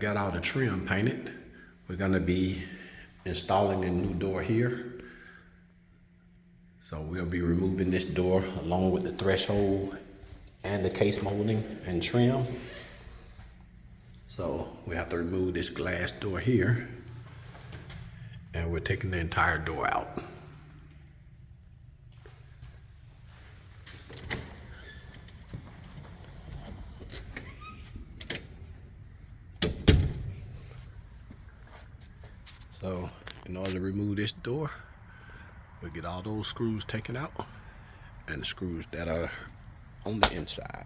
got all the trim painted. We're gonna be installing a new door here. So we'll be removing this door along with the threshold and the case molding and trim. So we have to remove this glass door here, and we're taking the entire door out. So in order to remove this door, we'll get all those screws taken out and the screws that are on the inside.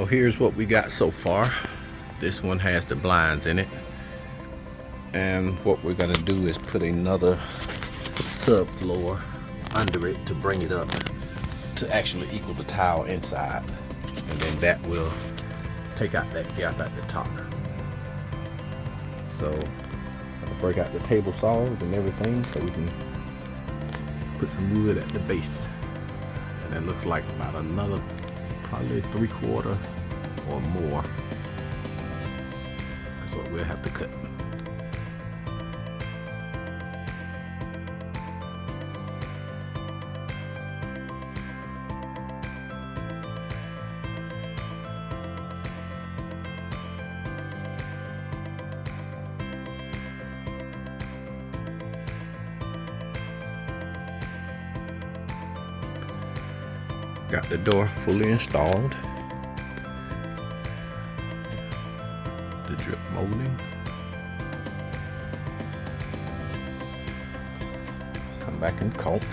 here's what we got so far. This one has the blinds in it. And what we're gonna do is put another subfloor under it to bring it up to actually equal the tile inside. And then that will take out that gap at the top. So I'm gonna break out the table saws and everything so we can put some wood at the base. And that looks like about another probably 3/4 or more. That's what we'll have to cut. Got the door fully installed. The drip molding. Come back and caulk.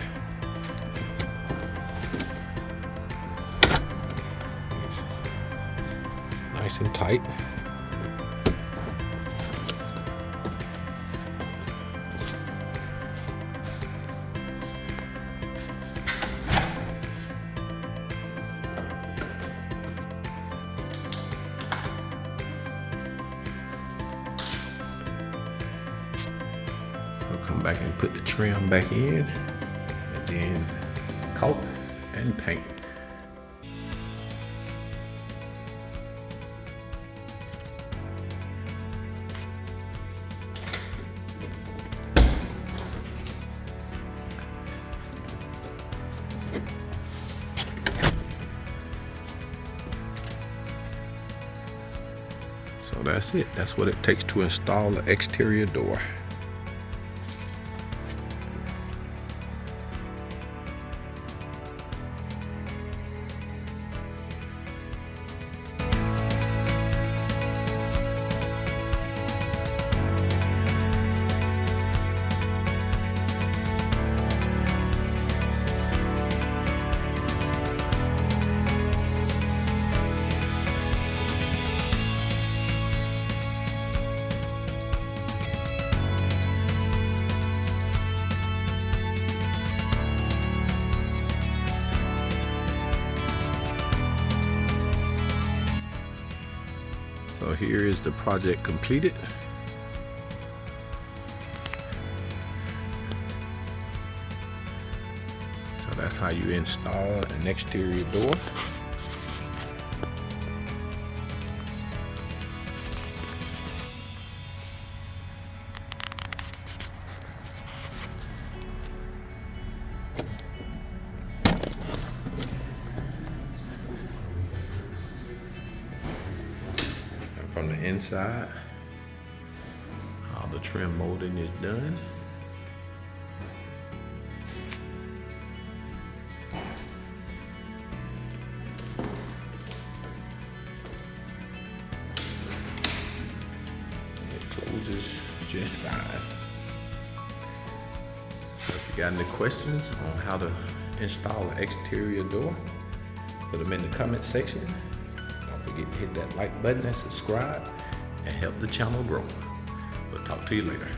Nice and tight. Come back and put the trim back in, and then caulk and paint. So that's it. That's what it takes to install an exterior door. So here is the project completed. So that's how you install an exterior door. From the inside, all the trim molding is done. And it closes just fine. So if you got any questions on how to install an exterior door, put them in the comment section. Don't forget to hit that like button and subscribe and help the channel grow. We'll talk to you later.